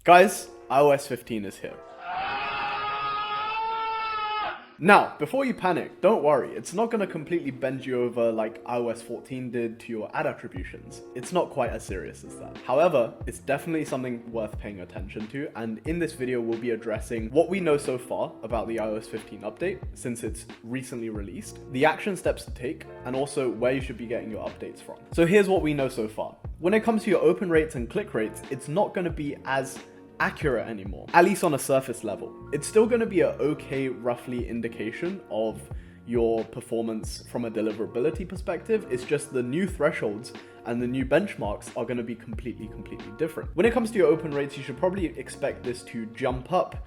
Guys, iOS 15 is here. Now, before you panic, don't worry, it's not going to completely bend you over like iOS 14 did to your ad attributions. It's not quite as serious as that. However, it's definitely something worth paying attention to, and in this video we'll be addressing what we know so far about the iOS 15 update, since it's recently released, the action steps to take, and also where you should be getting your updates from. So here's what we know so far. When it comes to your open rates and click rates, it's not going to be as accurate anymore, at least on a surface level. It's still going to be an okay, roughly indication of your performance from a deliverability perspective. It's just the new thresholds and the new benchmarks are going to be completely different. When it comes to your open rates, you should probably expect this to jump up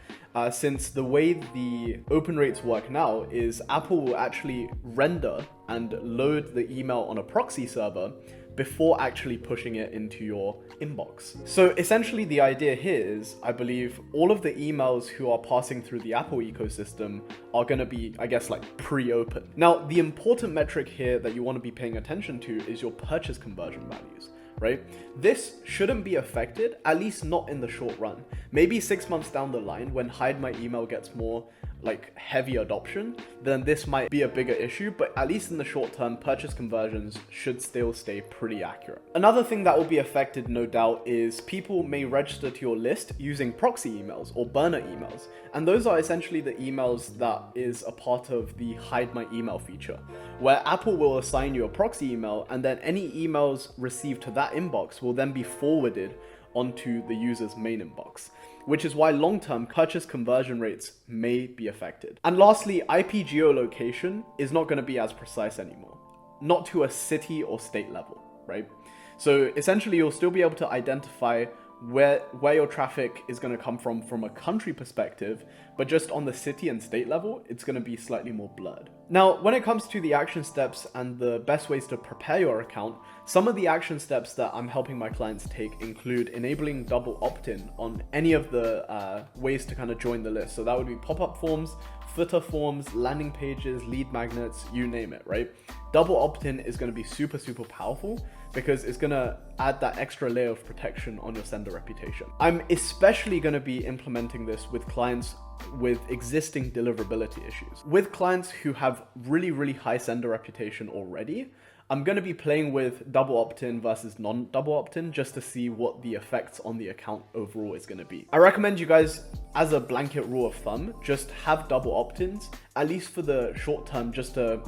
since the way the open rates work now is Apple will actually render and load the email on a proxy server before actually pushing it into your inbox. So essentially the idea here is, I believe all of the emails who are passing through the Apple ecosystem are gonna be, I guess, like pre-open. Now, the important metric here that you wanna be paying attention to is your purchase conversion values, right? This shouldn't be affected, at least not in the short run. Maybe 6 months down the line when Hide My Email gets more like heavy adoption, then this might be a bigger issue, but at least in the short term, purchase conversions should still stay pretty accurate. Another thing that will be affected, no doubt, is people may register to your list using proxy emails or burner emails. And those are essentially the emails that is a part of the Hide My Email feature, where Apple will assign you a proxy email and then any emails received to that inbox will then be forwarded onto the user's main inbox, which is why long-term purchase conversion rates may be affected. And lastly, IP geolocation is not going to be as precise anymore, not to a city or state level, right? So essentially, you'll still be able to identify where your traffic is going to come from a country perspective, but just on the city and state level, it's going to be slightly more blurred. Now, when it comes to the action steps and the best ways to prepare your account, some of the action steps that I'm helping my clients take include enabling double opt-in on any of the ways to kind of join the list. So that would be pop-up forms, footer forms, landing pages, lead magnets, you name it, right? Double opt-in is going to be super powerful because it's going to add that extra layer of protection on your sender reputation. I'm especially going to be implementing this with clients with existing deliverability issues. With clients who have really high sender reputation already, I'm going to be playing with double opt-in versus non-double opt-in just to see what the effects on the account overall is going to be. I recommend you guys, as a blanket rule of thumb, just have double opt-ins, at least for the short term, just to,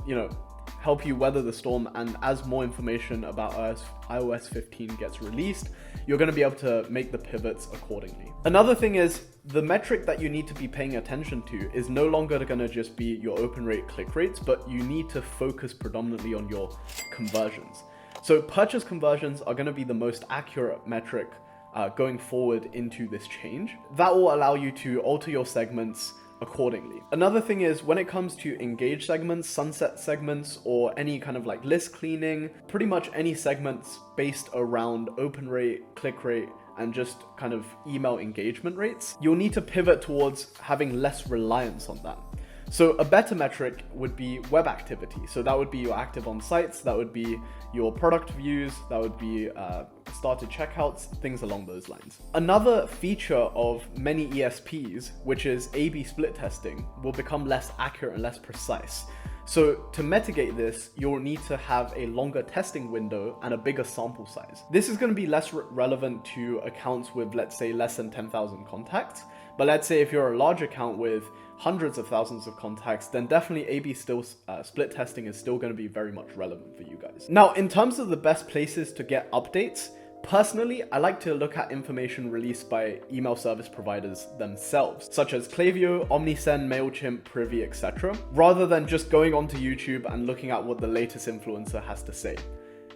help you weather the storm. And as more information about iOS 15 gets released, you're going to be able to make the pivots accordingly. Another thing is, the metric that you need to be paying attention to is no longer going to just be your open rate click rates, but you need to focus predominantly on your conversions. So purchase conversions are going to be the most accurate metric going forward into this change. That will allow you to alter your segments accordingly. Another thing is, when it comes to engage segments, sunset segments, or any kind of like list cleaning, pretty much any segments based around open rate, click rate, and just kind of email engagement rates, you'll need to pivot towards having less reliance on that. So a better metric would be web activity. So that would be your active on sites, that would be your product views, that would be started checkouts, things along those lines. Another feature of many ESPs, which is A/B split testing, will become less accurate and less precise. So to mitigate this, you'll need to have a longer testing window and a bigger sample size. This is going to be less relevant to accounts with, let's say, less than 10,000 contacts. But let's say if you're a large account with hundreds of thousands of contacts, then definitely A/B split testing is still going to be very much relevant for you guys. Now, in terms of the best places to get updates, personally, I like to look at information released by email service providers themselves, such as Klaviyo, OmniSend, MailChimp, Privy, etc., rather than just going onto YouTube and looking at what the latest influencer has to say.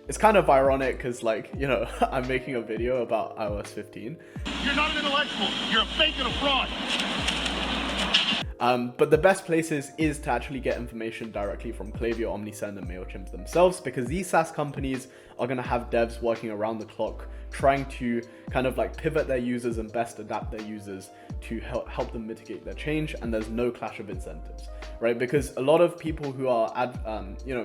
It's kind of ironic because, I'm making a video about iOS 15. You're not an intellectual. You're a fake and a fraud. But the best places is to actually get information directly from Klaviyo, OmniSend, and MailChimp themselves, because these SaaS companies are going to have devs working around the clock, trying to kind of like pivot their users and best adapt their users to help them mitigate their change, and there's no clash of incentives, right? Because a lot of people who are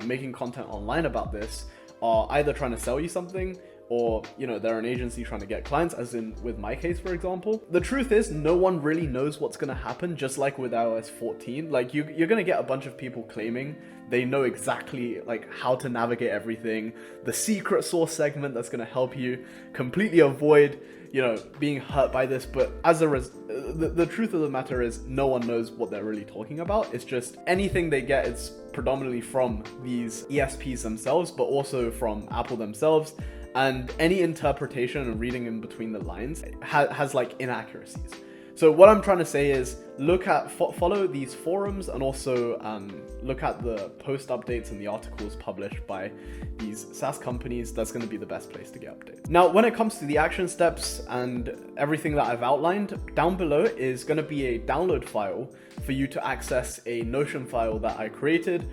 making content online about this are either trying to sell you something or, you know, they're an agency trying to get clients, as in with my case, for example. The truth is, no one really knows what's going to happen, just like with iOS 14. Like, you're going to get a bunch of people claiming they know exactly like how to navigate everything, the secret sauce segment that's going to help you completely avoid, you know, being hurt by this. But as the truth of the matter is, no one knows what they're really talking about. It's just anything they get, it's predominantly from these ESPs themselves, but also from Apple themselves. And any interpretation and reading in between the lines has like inaccuracies. So what I'm trying to say is follow these forums, and also look at the post updates and the articles published by these SaaS companies. That's going to be the best place to get updates. Now, when it comes to the action steps and everything that I've outlined, down below is going to be a download file for you to access a Notion file that I created,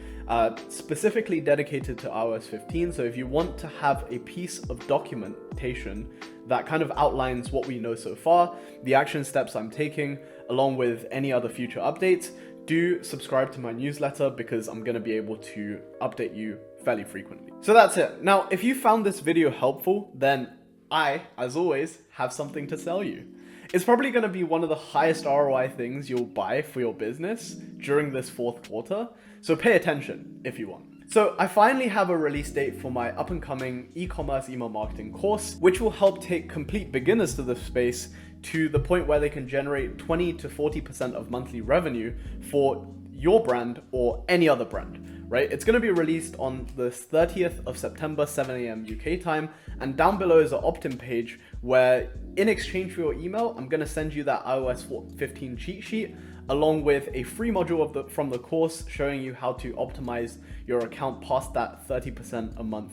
specifically dedicated to iOS 15. So if you want to have a piece of documentation that kind of outlines what we know so far, the action steps I'm taking, along with any other future updates, do subscribe to my newsletter, because I'm going to be able to update you fairly frequently. So that's it. Now, if you found this video helpful, then I, as always, have something to sell you. It's probably going to be one of the highest ROI things you'll buy for your business during this fourth quarter, so pay attention if you want. So I finally have a release date for my up-and-coming e-commerce email marketing course, which will help take complete beginners to this space to the point where they can generate 20 to 40% of monthly revenue for your brand or any other brand, right? It's going to be released on the 30th of September, 7 a.m. UK time. And down below is an opt-in page where, in exchange for your email, I'm going to send you that iOS 15 cheat sheet, along with a free module from the course showing you how to optimize your account past that 30% a month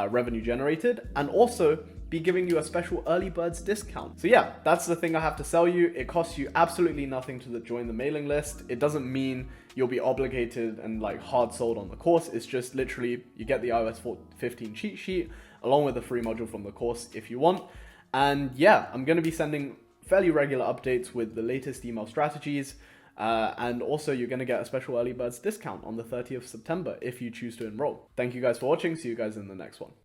revenue generated, and also be giving you a special early birds discount. So yeah, that's the thing I have to sell you. It costs you absolutely nothing to join the mailing list. It doesn't mean you'll be obligated and like hard sold on the course. It's just literally you get the iOS 15 cheat sheet along with a free module from the course if you want. And yeah, I'm going to be sending fairly regular updates with the latest email strategies. And also you're going to get a special early birds discount on the 30th of September if you choose to enroll. Thank you guys for watching. See you guys in the next one.